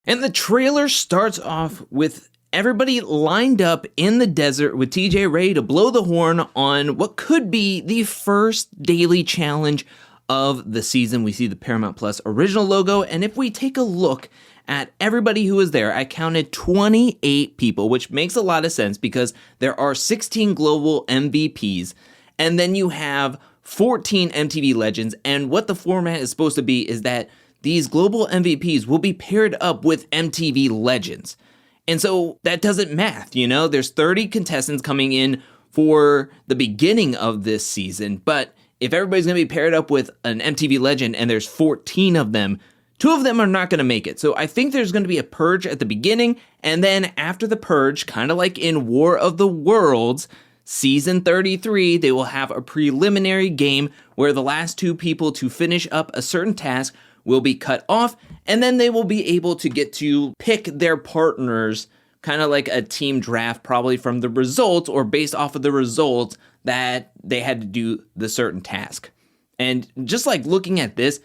And the trailer starts off with everybody lined up in the desert with TJ ready to blow the horn on what could be the first daily challenge of the season. We see the Paramount Plus original logo, and if we take a look at everybody who was there, I counted 28 people, which makes a lot of sense because there are 16 global MVPs, and then you have 14 MTV Legends, and what the format is supposed to be is that these global MVPs will be paired up with MTV Legends. And so that doesn't math, There's 30 contestants coming in for the beginning of this season, but if everybody's going to be paired up with an MTV Legend and there's 14 of them, 2 of them are not going to make it. So I think there's going to be a purge at the beginning, and then after the purge, kind of like in War of the Worlds, Season 33, they will have a preliminary game where the last 2 people to finish up a certain task will be cut off, and then they will be able to get to pick their partners, kind of like a team draft, probably from the results or based off of the results that they had to do the certain task. And just like looking at this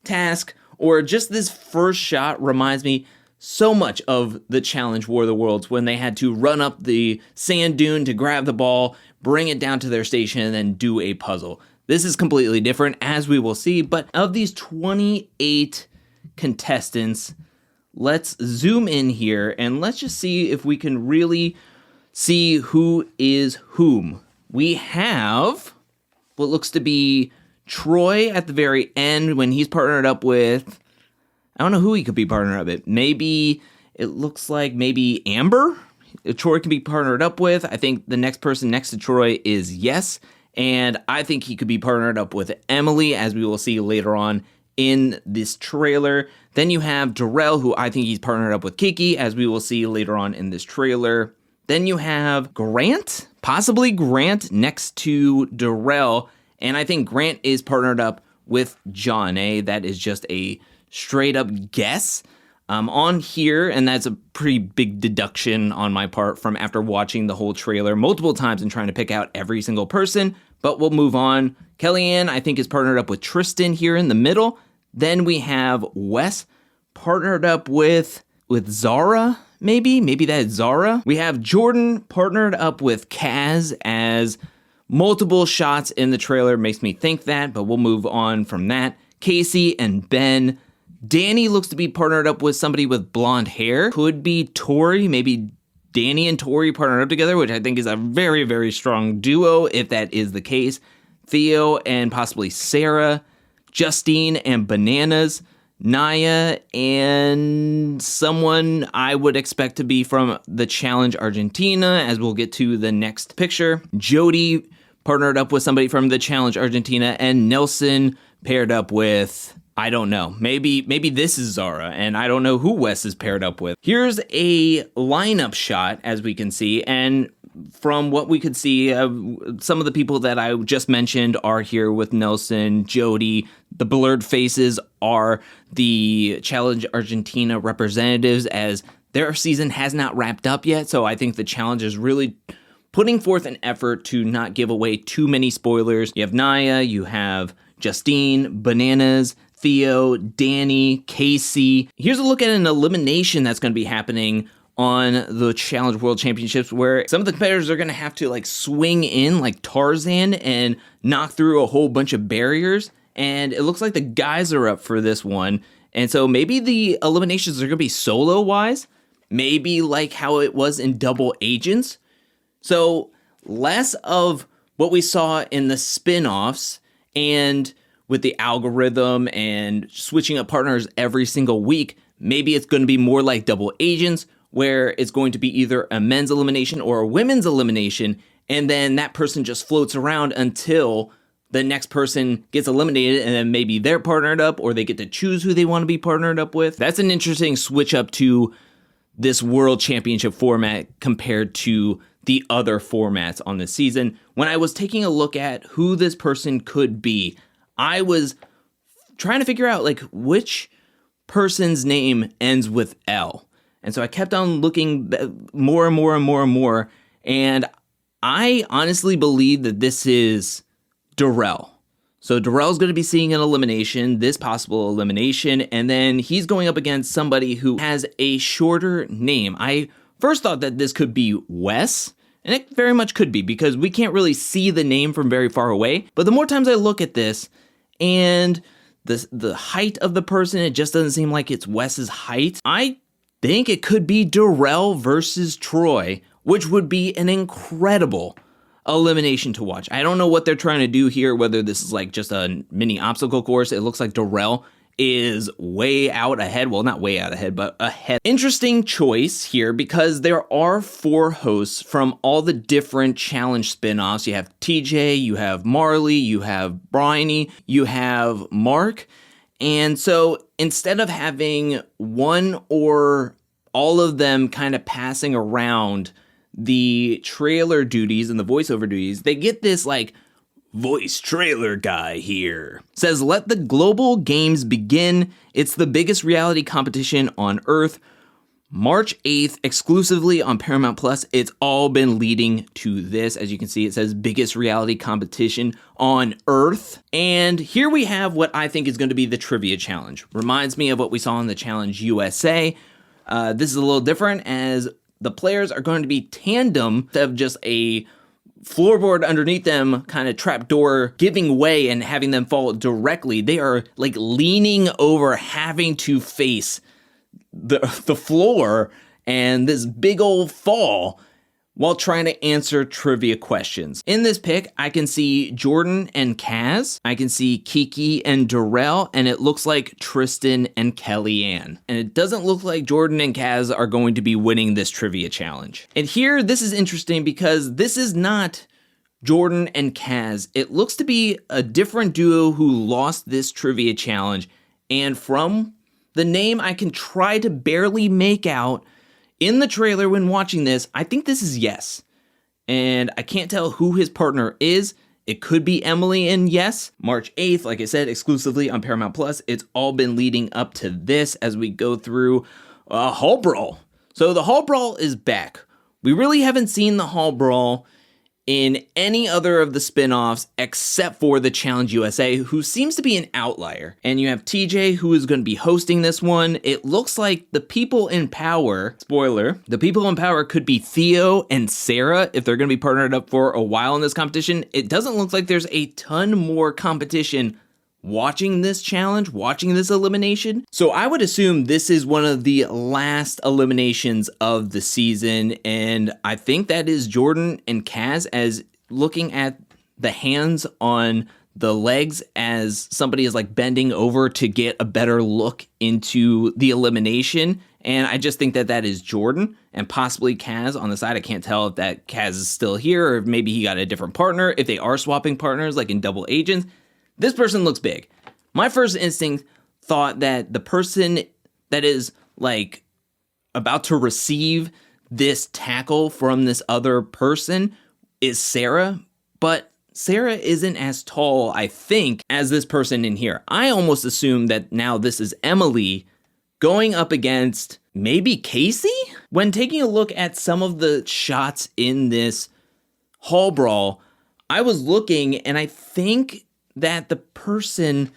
task or just this first shot reminds me so much of the challenge War of the Worlds when they had to run up the sand dune to grab the ball, bring it down to their station, and then do a puzzle. This is completely different, as we will see, but of these 28 contestants, let's zoom in here and let's just see if we can really see who is whom. We have what looks to be Troy at the very end when he's partnered up with, I don't know who he could be partnered up with. Maybe it looks like maybe Amber. Troy can be partnered up with. I think the next person next to Troy is Yes. And I think he could be partnered up with Emily, as we will see later on in this trailer. Then you have Darrell, who I think he's partnered up with Kiki, as we will see later on in this trailer. Then you have Grant, possibly Grant next to Darrell. And I think Grant is partnered up with John A. That is just a straight up guess on here, and that's a pretty big deduction on my part from after watching the whole trailer multiple times and trying to pick out every single person, but we'll move on. Kellyanne, I think, is partnered up with Tristan here in the middle. Then we have Wes partnered up with Zara, maybe that is Zara. We have Jordan partnered up with Kaz, as multiple shots in the trailer makes me think that, but we'll move on from that. Casey and Ben. Danny looks to be partnered up with somebody with blonde hair. Could be Tori. Maybe Danny and Tori partnered up together, which I think is a very, very strong duo if that is the case. Theo and possibly Sarah. Justine and Bananas. Naya and someone I would expect to be from the Challenge Argentina, as we'll get to the next picture. Jody partnered up with somebody from the Challenge Argentina, and Nelson paired up with, I don't know. Maybe this is Zara, and I don't know who Wes is paired up with. Here's a lineup shot, as we can see, and from what we could see, some of the people that I just mentioned are here with Nelson, Jody. The blurred faces are the Challenge Argentina representatives, as their season has not wrapped up yet, so I think the challenge is really putting forth an effort to not give away too many spoilers. You have Naya, you have Justine, Bananas, Theo, Danny, Casey. Here's a look at an elimination that's going to be happening on the Challenge World Championships, where some of the competitors are going to have to swing in like Tarzan and knock through a whole bunch of barriers. And it looks like the guys are up for this one. And so maybe the eliminations are going to be solo wise, maybe like how it was in Double Agents. So less of what we saw in the spin-offs and with the algorithm and switching up partners every single week. Maybe it's going to be more like Double Agents, where it's going to be either a men's elimination or a women's elimination, and then that person just floats around until the next person gets eliminated, and then maybe they're partnered up, or they get to choose who they want to be partnered up with. That's an interesting switch up to this World Championship format compared to the other formats on this season. When I was taking a look at who this person could be, I was trying to figure out which person's name ends with L. And so I kept on looking more and more and more and more. And I honestly believe that this is Darrell. So Darrell's going to be seeing an elimination, this possible elimination, and then he's going up against somebody who has a shorter name. I first thought that this could be Wes, and it very much could be because we can't really see the name from very far away. But the more times I look at this and the height of the person, it just doesn't seem like it's Wes's height. I think it could be Darrell versus Troy, which would be an incredible elimination to watch. I don't know what they're trying to do here, whether this is like just a mini obstacle course. It looks like Darrell is way out ahead. Well, not way out ahead, but ahead. Interesting choice here because there are 4 hosts from all the different challenge spin-offs. You have TJ, you have Marley, you have Bryony, you have Mark. And so instead of having one or all of them kind of passing around the trailer duties and the voiceover duties, they get this like voice trailer guy here. Says, let the global games begin. It's the biggest reality competition on Earth. March 8th, exclusively on Paramount Plus. It's all been leading to this. As you can see, it says biggest reality competition on Earth. And here we have what I think is going to be the trivia challenge. Reminds me of what we saw in the Challenge USA. This is a little different as the players are going to be tandem instead of just a floorboard underneath them, kind of trapdoor giving way and having them fall directly. They are like leaning over, having to face the floor and this big old fall while trying to answer trivia questions. In this pick, I can see Jordan and Kaz, I can see Kiki and Darrell, and it looks like Tristan and Kellyanne. And it doesn't look like Jordan and Kaz are going to be winning this trivia challenge. And here, this is interesting because this is not Jordan and Kaz. It looks to be a different duo who lost this trivia challenge. And from the name I can try to barely make out in the trailer when watching this, I think this is Yes. And I can't tell who his partner is. It could be Emily and Yes. March 8th, like I said, exclusively on Paramount Plus. It's all been leading up to this as we go through Hall Brawl. So the Hall Brawl is back. We really haven't seen the Hall Brawl in any other of the spin-offs except for the Challenge USA, who seems to be an outlier. And you have TJ, who is going to be hosting this one. It looks like the people in power, spoiler, the people in power could be Theo and Sarah if they're going to be partnered up for a while in this competition. It doesn't look like there's a ton more competition watching this challenge, watching this elimination. So I would assume this is one of the last eliminations of the season, and I think that is Jordan and Kaz, as looking at the hands on the legs as somebody is like bending over to get a better look into the elimination. And I just think that that is Jordan and possibly Kaz on the side. I can't tell if that Kaz is still here or if maybe he got a different partner, if they are swapping partners like in Double Agents. This person looks big. My first instinct thought that the person that is like about to receive this tackle from this other person is Sarah, but Sarah isn't as tall, I think, as this person in here. I almost assume that now this is Emily going up against maybe Casey? When taking a look at some of the shots in this Hall Brawl, I was looking and I think that the person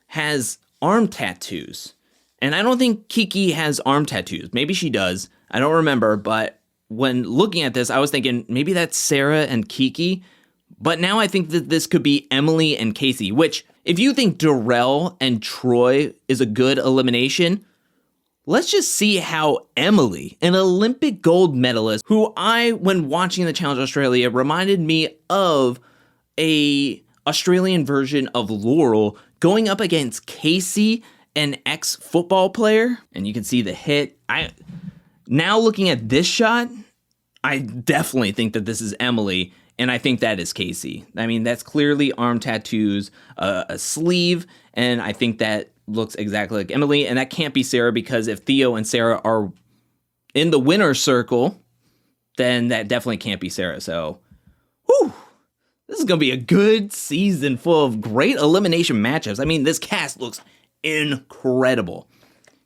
has arm tattoos. And I don't think Kiki has arm tattoos. Maybe she does. I don't remember. But when looking at this, I was thinking maybe that's Sarah and Kiki. But now I think that this could be Emily and Casey, which if you think Darrell and Troy is a good elimination, let's just see how Emily, an Olympic gold medalist, who when watching the Challenge Australia, reminded me of a Australian version of Laurel going up against Casey, an ex-football player. And you can see the hit. Now looking at this shot, I definitely think that this is Emily, and I think that is Casey. I mean, that's clearly arm tattoos, a sleeve, and I think that looks exactly like Emily, and that can't be Sarah because if Theo and Sarah are in the winner's circle, then that definitely can't be Sarah. So, whew. This is going to be a good season full of great elimination matchups. I mean, this cast looks incredible.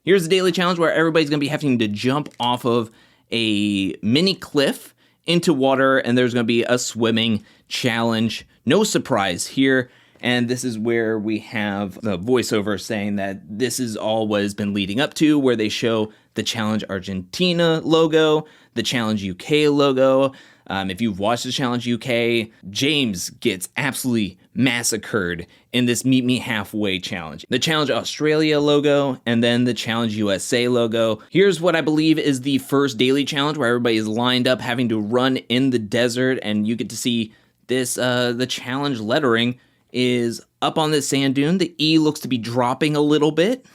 Here's the daily challenge where everybody's going to be having to jump off of a mini cliff into water, and there's going to be a swimming challenge. No surprise here. And this is where we have the voiceover saying that this is all what has been leading up to, where they show the Challenge Argentina logo, the Challenge UK logo. If you've watched the Challenge UK, James gets absolutely massacred in this Meet Me Halfway challenge. The Challenge Australia logo, and then the Challenge USA logo. Here's what I believe is the first daily challenge where everybody is lined up having to run in the desert, and you get to see this, the challenge lettering is up on this sand dune. The E looks to be dropping a little bit.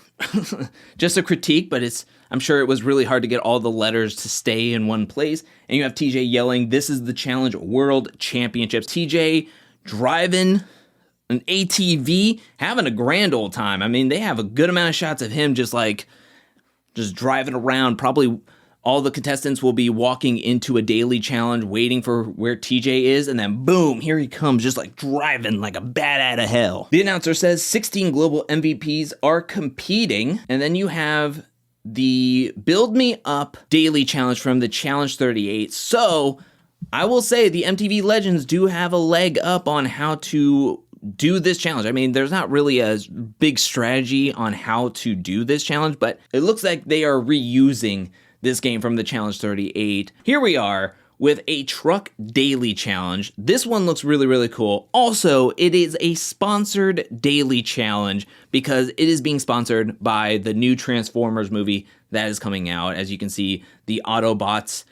Just a critique, but I'm sure it was really hard to get all the letters to stay in one place. And you have TJ yelling, "This is the Challenge World Championships." TJ driving an ATV, having a grand old time. I mean, they have a good amount of shots of him just driving around. Probably all the contestants will be walking into a daily challenge, waiting for where TJ is, and then boom, here he comes, just like driving like a bat out of hell. The announcer says 16 global MVPs are competing, and then you have the Build Me Up daily challenge from the Challenge 38. So I will say the MTV Legends do have a leg up on how to do this challenge. I mean, there's not really a big strategy on how to do this challenge, but it looks like they are reusing this game from the Challenge 38. Here we are with a truck daily challenge. This one looks really, really cool. Also, it is a sponsored daily challenge because it is being sponsored by the new Transformers movie that is coming out. As you can see, the Autobots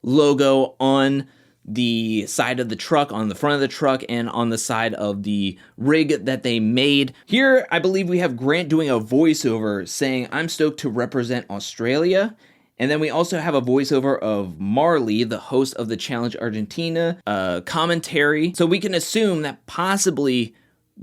logo on the side of the truck, on the front of the truck, and on the side of the rig that they made. Here, I believe we have Grant doing a voiceover saying, "I'm stoked to represent Australia." And then we also have a voiceover of Marley, the host of the Challenge Argentina, commentary. So we can assume that possibly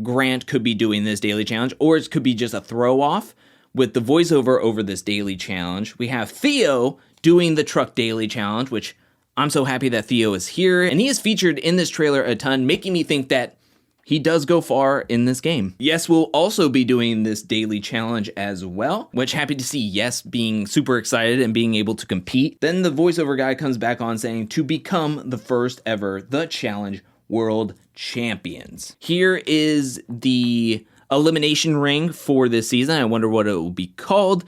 Grant could be doing this daily challenge, or it could be just a throw off with the voiceover over this daily challenge. We have Theo doing the truck daily challenge, which I'm so happy that Theo is here. And he is featured in this trailer a ton, making me think that he does go far in this game. Yes will also be doing this daily challenge as well, which happy to see Yes being super excited and being able to compete. Then the voiceover guy comes back on saying, "To become the first ever The Challenge World Champions." Here is the elimination ring for this season. I wonder what it will be called,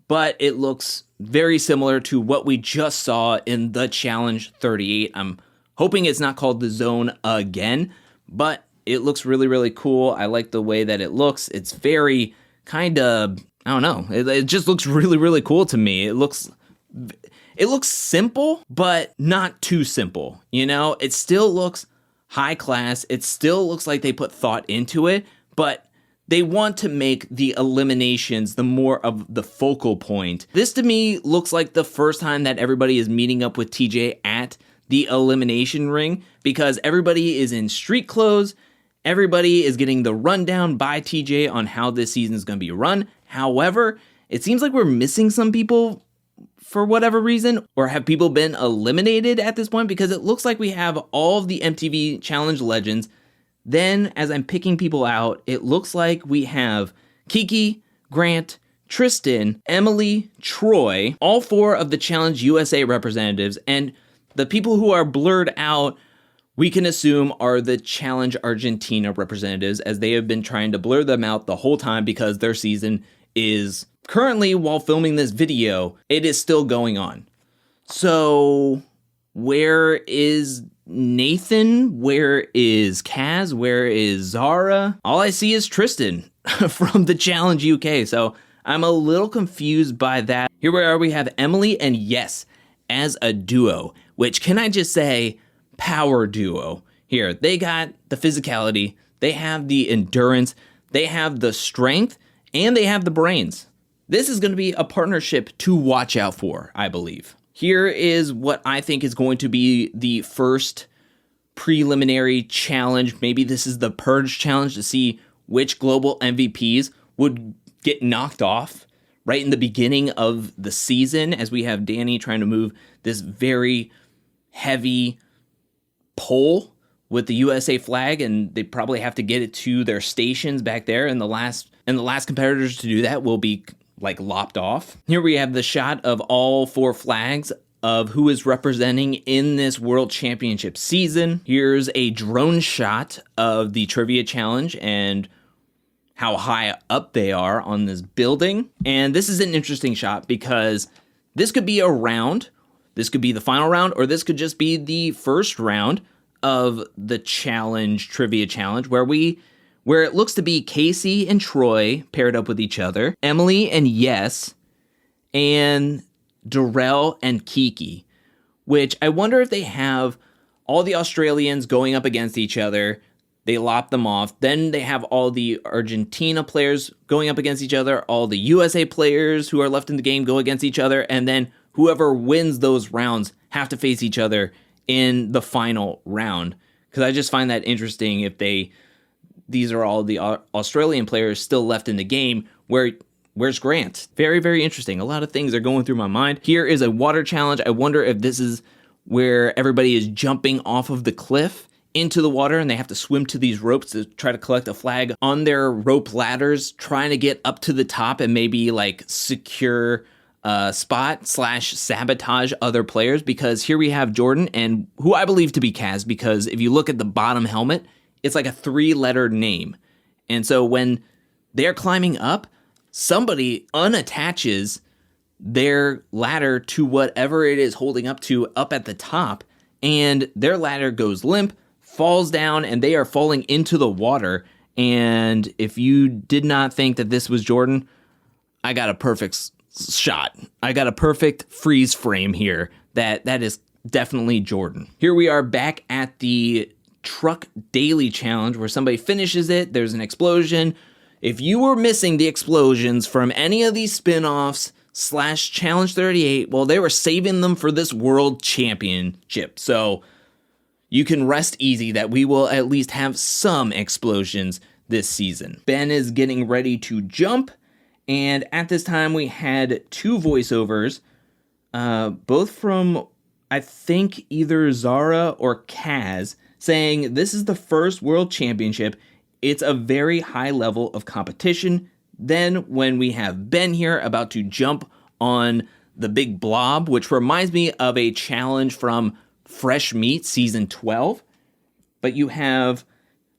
but it looks very similar to what we just saw in the Challenge 38. I'm hoping it's not called the Zone again, but it looks really, really cool. I like the way that it looks. It's very kind of, I don't know. It just looks really, really cool to me. It looks simple, but not too simple. You know, it still looks high class. It still looks like they put thought into it, but they want to make the eliminations the more of the focal point. This to me looks like the first time that everybody is meeting up with TJ at the elimination ring, because everybody is in street clothes. Everybody is getting the rundown by TJ on how this season is going to be run. However, it seems like we're missing some people for whatever reason, or have people been eliminated at this point? Because it looks like we have all of the MTV Challenge Legends. Then, as I'm picking people out, it looks like we have Kiki, Grant, Tristan, Emily, Troy, all four of the Challenge USA representatives, and the people who are blurred out, we can assume are the Challenge Argentina representatives, as they have been trying to blur them out the whole time because their season is currently, while filming this video, it is still going on. So where is Nathan? Where is Kaz? Where is Zara? All I see is Tristan from the Challenge UK. So I'm a little confused by that. Here we are, we have Emily and Yes as a duo, which, can I just say, power duo here. They got the physicality, they have the endurance, they have the strength, and they have the brains. This is going to be a partnership to watch out for, I believe. Here is what I think is going to be the first preliminary challenge. Maybe this is the Purge challenge to see which global MVPs would get knocked off right in the beginning of the season, as we have Danny trying to move this very heavy pole with the USA flag, and they probably have to get it to their stations back there, and the last competitors to do that will be like lopped off. Here we have the shot of all four flags of who is representing in this World Championship season. Here's a drone shot of the trivia challenge and how high up they are on this building. And this is an interesting shot because this could be a round. This could be the final round, or this could just be the first round of the challenge, trivia challenge, where it looks to be Casey and Troy paired up with each other, Emily and Yes, and Darrell and Kiki, which I wonder if they have all the Australians going up against each other. They lop them off. Then they have all the Argentina players going up against each other. All the USA players who are left in the game go against each other. And then whoever wins those rounds have to face each other in the final round. Because I just find that interesting if these are all the Australian players still left in the game. Where's Grant? Very, very interesting. A lot of things are going through my mind. Here is a water challenge. I wonder if this is where everybody is jumping off of the cliff into the water and they have to swim to these ropes to try to collect a flag on their rope ladders, trying to get up to the top and maybe like secure a spot / sabotage other players. Because here we have Jordan, and who I believe to be Kaz, because if you look at the bottom helmet, it's like a 3-letter name. And so when they're climbing up, somebody unattaches their ladder to whatever it is holding up to up at the top, and their ladder goes limp, falls down, and they are falling into the water. And if you did not think that this was Jordan, I got a perfect shot. I got a perfect freeze frame here. That is definitely Jordan. Here we are back at the Truck Daily Challenge where somebody finishes it. There's an explosion. If you were missing the explosions from any of these spin-offs / Challenge 38, well, they were saving them for this World Championship. So you can rest easy that we will at least have some explosions this season. Ben is getting ready to jump, and at this time we had 2 voiceovers, both from, I think, either Zara or Kaz, saying this is the first World Championship. It's a very high level of competition. Then when we have Ben here about to jump on the big blob, which reminds me of a challenge from Fresh Meat Season 12. But you have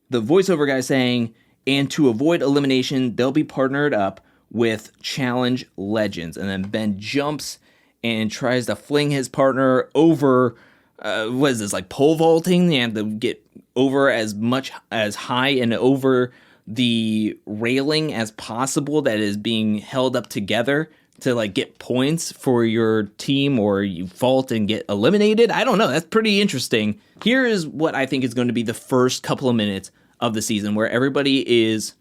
the voiceover guy saying, and to avoid elimination, they'll be partnered up with Challenge Legends. And then Ben jumps and tries to fling his partner over, what is this, like pole vaulting? They have to get over as much as high and over the railing as possible that is being held up together to like get points for your team, or you vault and get eliminated. I don't know. That's pretty interesting. Here is what I think is going to be the first couple of minutes of the season, where everybody is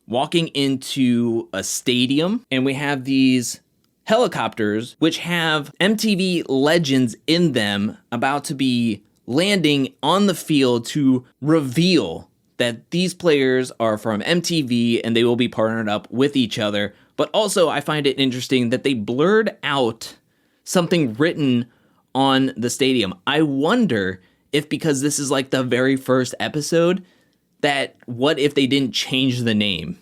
walking into a stadium and we have these helicopters which have MTV Legends in them about to be landing on the field to reveal that these players are from MTV and they will be partnered up with each other. But also, I find it interesting that they blurred out something written on the stadium. I wonder if, because this is like the very first episode, that what if they didn't change the name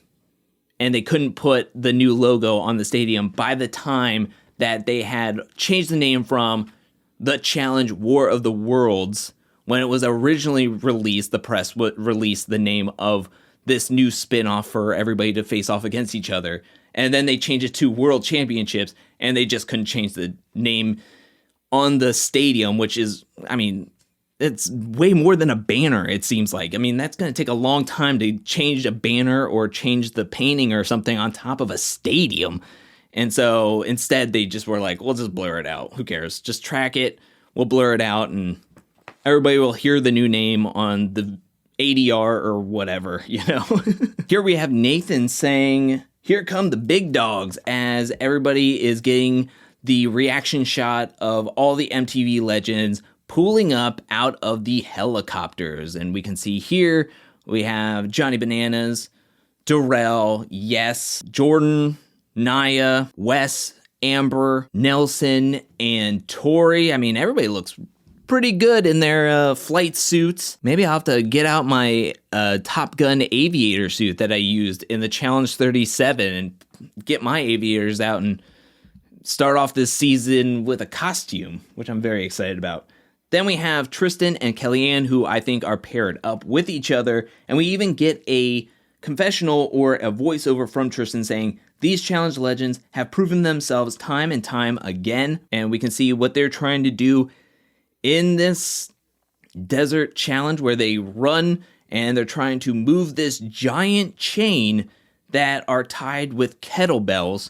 and they couldn't put the new logo on the stadium by the time that they had changed the name from the Challenge War of the Worlds. When it was originally released, the press would release the name of this new spin-off for everybody to face off against each other. And then they changed it to World Championships, and they just couldn't change the name on the stadium, which is, I mean, it's way more than a banner, it seems like. I mean, that's going to take a long time to change a banner or change the painting or something on top of a stadium. And so instead, they just were like, we'll just blur it out. Who cares? Just track it. We'll blur it out, and everybody will hear the new name on the ADR or whatever, you know? Here we have Nathan saying, "Here come the big dogs," as everybody is getting the reaction shot of all the MTV Legends pulling up out of the helicopters. And we can see here, we have Johnny Bananas, Darrell, Yes, Jordan, Naya, Wes, Amber, Nelson, and Tori. I mean, everybody looks pretty good in their flight suits. Maybe I'll have to get out my Top Gun aviator suit that I used in the Challenge 37 and get my aviators out and start off this season with a costume, which I'm very excited about. Then we have Tristan and Kellyanne, who I think are paired up with each other. And we even get a confessional or a voiceover from Tristan saying, these challenge legends have proven themselves time and time again. And we can see what they're trying to do in this desert challenge where they run and they're trying to move this giant chain that are tied with kettlebells.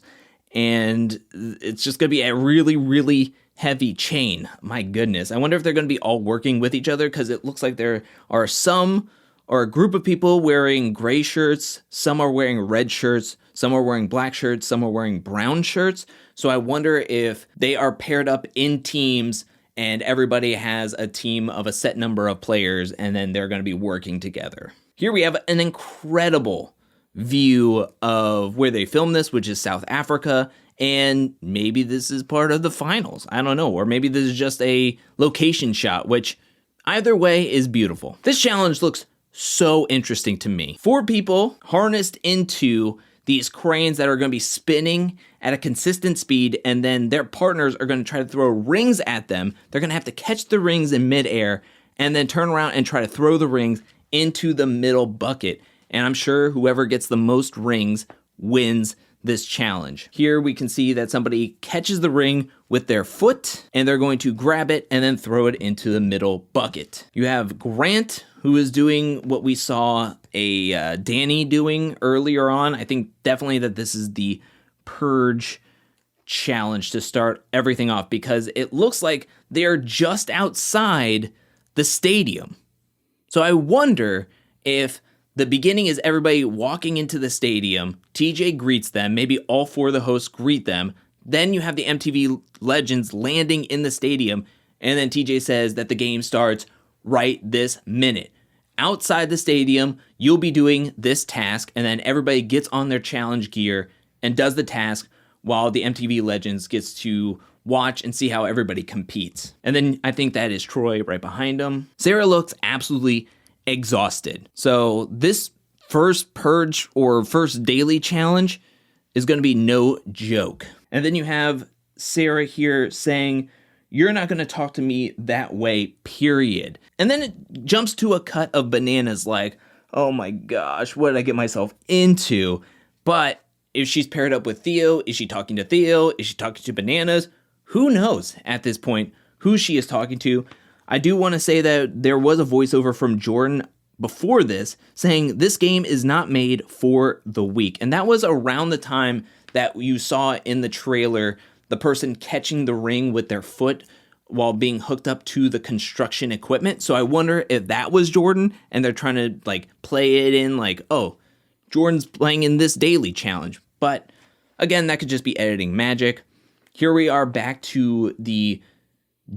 And it's just going to be a really, really heavy chain. My goodness. I wonder if they're going to be all working with each other, because it looks like there are some, or a group of people wearing gray shirts, some are wearing red shirts, some are wearing black shirts, some are wearing brown shirts. So I wonder if they are paired up in teams and everybody has a team of a set number of players, and then they're going to be working together. Here we have an incredible view of where they filmed this, which is South Africa. And maybe this is part of the finals. I don't know. Or maybe this is just a location shot, which either way is beautiful. This challenge looks so interesting to me. 4 people harnessed into these cranes that are going to be spinning at a consistent speed, and then their partners are going to try to throw rings at them. They're going to have to catch the rings in midair and then turn around and try to throw the rings into the middle bucket. And I'm sure whoever gets the most rings wins this challenge. Here we can see that somebody catches the ring with their foot and they're going to grab it and then throw it into the middle bucket. You have Grant, who is doing what we saw a Danny doing earlier on. I think definitely that this is the Purge challenge to start everything off, because it looks like they're just outside the stadium. So I wonder if the beginning is everybody walking into the stadium, TJ greets them, maybe all 4 of the hosts greet them, then you have the MTV legends landing in the stadium, and then TJ says that the game starts right this minute. Outside the stadium, you'll be doing this task, and then everybody gets on their challenge gear and does the task while the MTV legends gets to watch and see how everybody competes. And then I think that is Troy right behind him. Sarah looks absolutely exhausted. So this first purge or first daily challenge is going to be no joke. And then you have Sarah here saying, you're not going to talk to me that way, period. And then it jumps to a cut of Bananas like, oh my gosh, what did I get myself into? But if she's paired up with Theo, is she talking to Theo? Is she talking to Bananas? Who knows at this point who she is talking to? I do want to say that there was a voiceover from Jordan before this saying this game is not made for the weak. And that was around the time that you saw in the trailer the person catching the ring with their foot while being hooked up to the construction equipment. So I wonder if that was Jordan and they're trying to like play it in like, oh, Jordan's playing in this daily challenge. But again, that could just be editing magic. Here we are back to the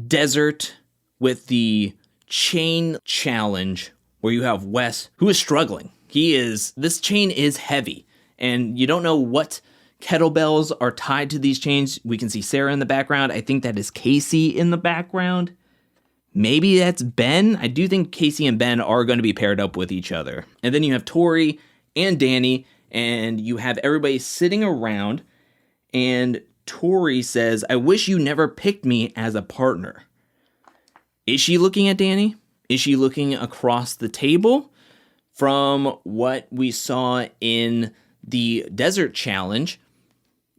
desert with the chain challenge where you have Wes, who is struggling. This chain is heavy and you don't know what kettlebells are tied to these chains. We can see Sarah in the background. I think that is Casey in the background. Maybe that's Ben. I do think Casey and Ben are going to be paired up with each other. And then you have Tori and Danny, and you have everybody sitting around, and Tori says, I wish you never picked me as a partner. Is she looking at Danny? Is she looking across the table? From what we saw in the desert challenge,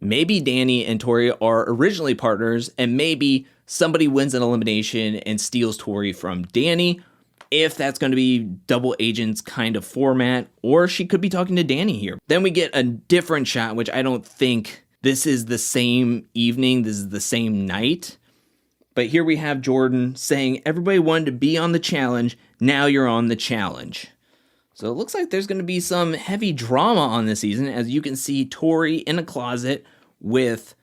maybe Danny and Tori are originally partners, and maybe somebody wins an elimination and steals Tori from Danny, if that's going to be double agents kind of format, or she could be talking to Danny here. Then we get a different shot, which I don't think this is the same evening, this is the same night. But here we have Jordan saying, everybody wanted to be on the challenge, now you're on the challenge. So it looks like there's going to be some heavy drama on this season, as you can see Tori in a closet with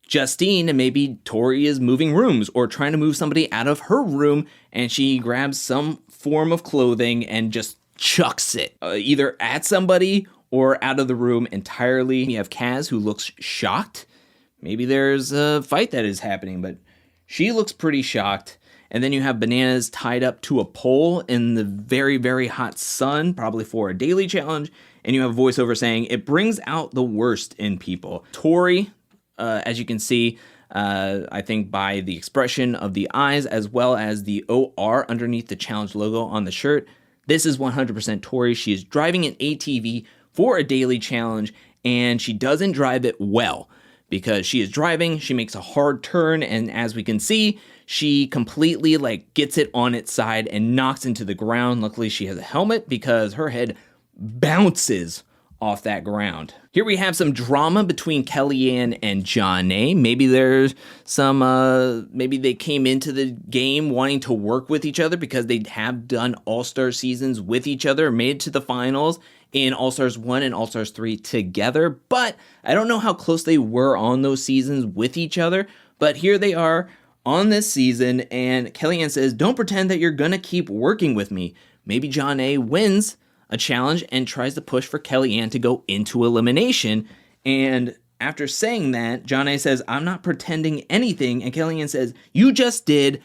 Justine, and maybe Tori is moving rooms or trying to move somebody out of her room, and she grabs some form of clothing and just chucks it, either at somebody or out of the room entirely. You have Kaz, who looks shocked. Maybe there's a fight that is happening, but she looks pretty shocked. And then you have Bananas tied up to a pole in the very, very hot sun, probably for a daily challenge. And you have a voiceover saying, it brings out the worst in people. Tori, as you can see, I think by the expression of the eyes as well as the OR underneath the challenge logo on the shirt. This is 100% Tori. She is driving an ATV for a daily challenge, and she doesn't drive it well because she is driving, she makes a hard turn, and as we can see, she completely gets it on its side and knocks into the ground. Luckily, she has a helmet because her head bounces off that ground. Here we have some drama between Kellyanne and Jonna. Maybe there's some, maybe they came into the game wanting to work with each other because they have done All-Star seasons with each other, made it to the finals in All-Stars 1 and All-Stars 3 together, but I don't know how close they were on those seasons with each other, but here they are on this season, and Kellyanne says, "Don't pretend that you're gonna keep working with me." Maybe Jonna wins a challenge and tries to push for Kellyanne to go into elimination. And after saying that, Jonna says, "I'm not pretending anything." And Kellyanne says, "You just did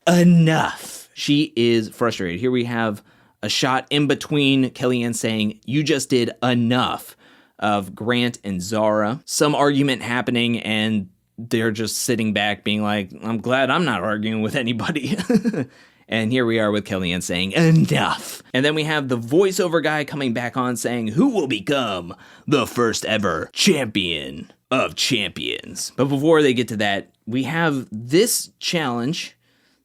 enough." She is frustrated. Here we have a shot in between Kellyanne saying, "You just did enough," of Grant and Zara. Some argument happening, and they're just sitting back being like, "I'm glad I'm not arguing with anybody." And here we are with Kellyanne saying, "Enough." And then we have the voiceover guy coming back on saying, "Who will become the first ever champion of champions?" But before they get to that, we have this challenge,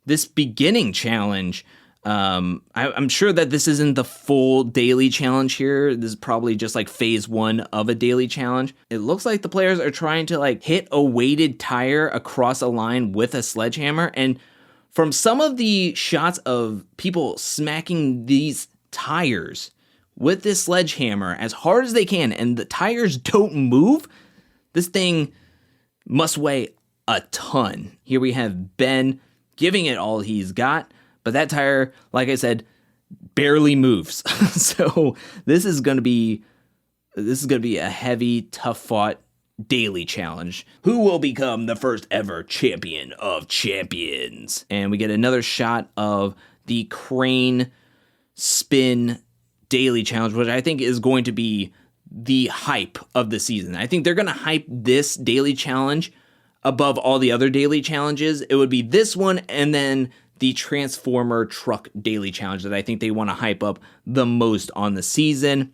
this beginning challenge. I'm sure that this isn't the full daily challenge here. This is probably just phase 1 of a daily challenge. It looks like the players are trying to hit a weighted tire across a line with a sledgehammer, and from some of the shots of people smacking these tires with this sledgehammer as hard as they can, and the tires don't move, this thing must weigh a ton. Here we have Ben giving it all he's got, but that tire, like I said, barely moves. So this is going to be a heavy, tough-fought daily challenge. Who will become the first ever champion of champions? And we get another shot of the crane spin daily challenge, which I think is going to be the hype of the season. I think they're going to hype this daily challenge above all the other daily challenges. It would be this one and then the Transformer truck daily challenge that I think they want to hype up the most on the season.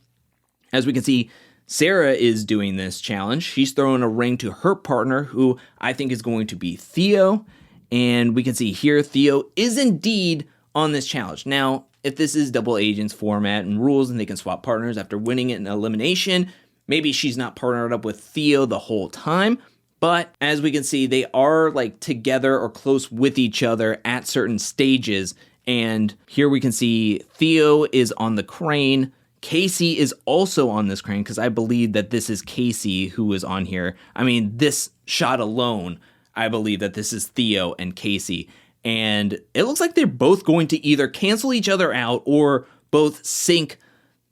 As we can see, Sarah is doing this challenge. She's throwing a ring to her partner, who I think is going to be Theo. And we can see here, Theo is indeed on this challenge. Now, if this is double agents format and rules and they can swap partners after winning it in elimination, maybe she's not partnered up with Theo the whole time. But as we can see, they are together or close with each other at certain stages. And here we can see Theo is on the crane. Casey is also on this crane because I believe that this is Casey who is on here. I mean, this shot alone, I believe that this is Theo and Casey. And it looks like they're both going to either cancel each other out or both sink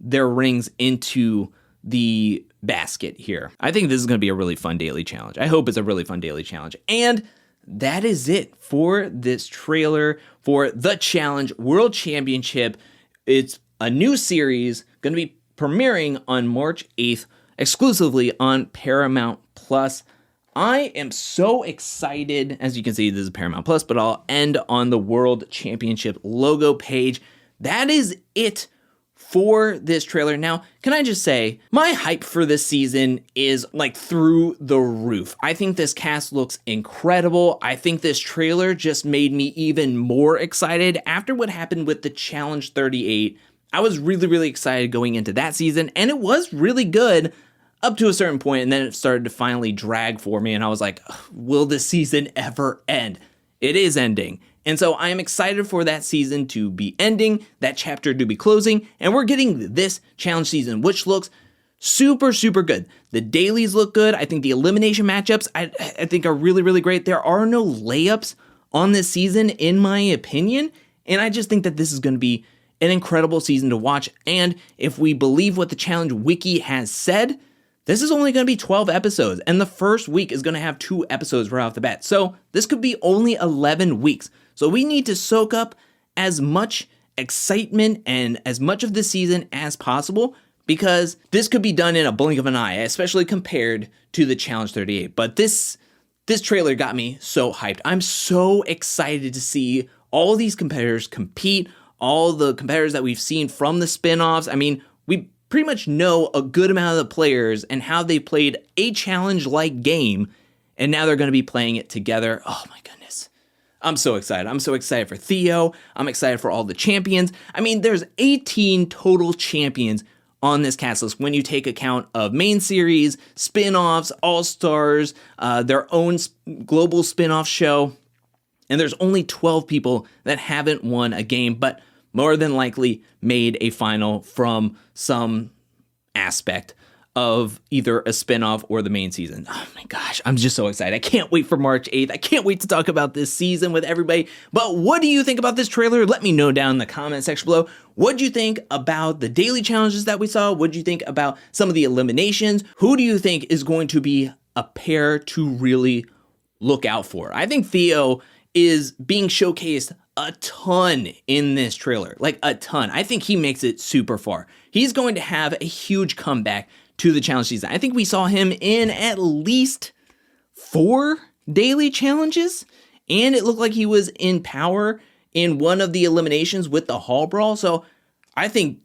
their rings into the basket here. I think this is going to be a really fun daily challenge. I hope it's a really fun daily challenge. And that is it for this trailer for The Challenge World Championship. It's a new series going to be premiering on March 8th exclusively on Paramount Plus. I am so excited. As you can see, this is Paramount Plus, but I'll end on the World Championship logo page. That is it for this trailer. Now, can I just say, my hype for this season is through the roof. I think this cast looks incredible. I think this trailer just made me even more excited. After what happened with the Challenge 38, I was really, really excited going into that season, and it was really good up to a certain point, and then it started to finally drag for me, and I was like, will this season ever end? It is ending. And so I am excited for that season to be ending, that chapter to be closing, and we're getting this challenge season, which looks super, super good. The dailies look good. I think the elimination matchups, I think are really, really great. There are no layups on this season, in my opinion, and I just think that this is going to be an incredible season to watch. And if we believe what the Challenge Wiki has said, this is only going to be 12 episodes, and the first week is going to have 2 episodes right off the bat. So this could be only 11 weeks. So we need to soak up as much excitement and as much of the season as possible because this could be done in a blink of an eye, especially compared to the Challenge 38. But this trailer got me so hyped. I'm so excited to see all these competitors compete, all the competitors that we've seen from the spin-offs. I mean, we pretty much know a good amount of the players and how they played a challenge-like game, and now they're going to be playing it together. Oh my goodness. I'm so excited. I'm so excited for Theo. I'm excited for all the champions. I mean, there's 18 total champions on this cast list when you take account of main series, spin-offs, all-stars, their own global spin-off show. And there's only 12 people that haven't won a game, but more than likely made a final from some aspect of either a spinoff or the main season. Oh my gosh, I'm just so excited. I can't wait for March 8th. I can't wait to talk about this season with everybody. But what do you think about this trailer? Let me know down in the comment section below. What do you think about the daily challenges that we saw? What do you think about some of the eliminations? Who do you think is going to be a pair to really look out for? I think Theo is being showcased a ton in this trailer, like a ton. I think he makes it super far. He's going to have a huge comeback to the challenge season. I think we saw him in at least 4 daily challenges, and it looked like he was in power in one of the eliminations with the Hall Brawl. So I think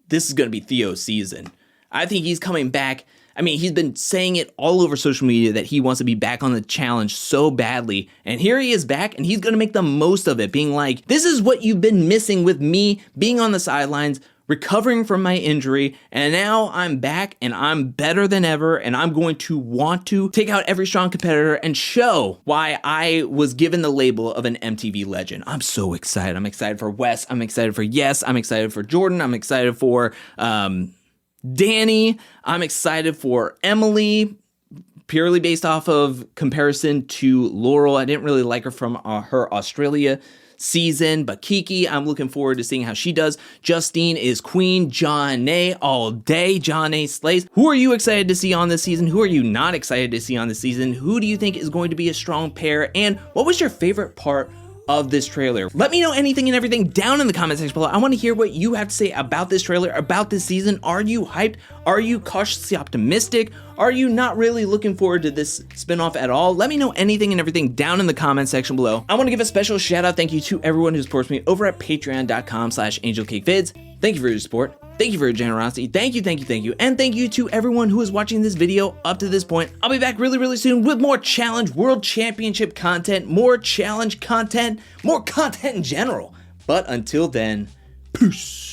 this is going to be Theo's season. I think he's coming back. I mean, he's been saying it all over social media that he wants to be back on the challenge so badly. And here he is back, and he's going to make the most of it, being like, this is what you've been missing with me being on the sidelines, recovering from my injury, and now I'm back and I'm better than ever, and I'm going to want to take out every strong competitor and show why I was given the label of an MTV legend. I'm so excited. I'm excited for Wes. I'm excited for Yes. I'm excited for Jordan. I'm excited for Danny. I'm excited for Emily, purely based off of comparison to Laurel. I didn't really like her from her Australia season, but Kiki, I'm looking forward to seeing how she does. Justine is queen. Jonna all day. Jonna slays. Who are you excited to see on this season? Who are you not excited to see on this season? Who do you think is going to be a strong pair? And what was your favorite part of this trailer? Let me know anything and everything down in the comment section below. I want to hear what you have to say about this trailer, about this season. Are you hyped? Are you cautiously optimistic? Are you not really looking forward to this spinoff at all? Let me know anything and everything down in the comment section below. I want to give a special shout out thank you to everyone who supports me over at patreon.com/angelcakevids. Thank you for your support. Thank you for your generosity. Thank you, thank you, thank you. And thank you to everyone who is watching this video up to this point. I'll be back really, really soon with more Challenge World Championship content, more challenge content, more content in general. But until then, peace.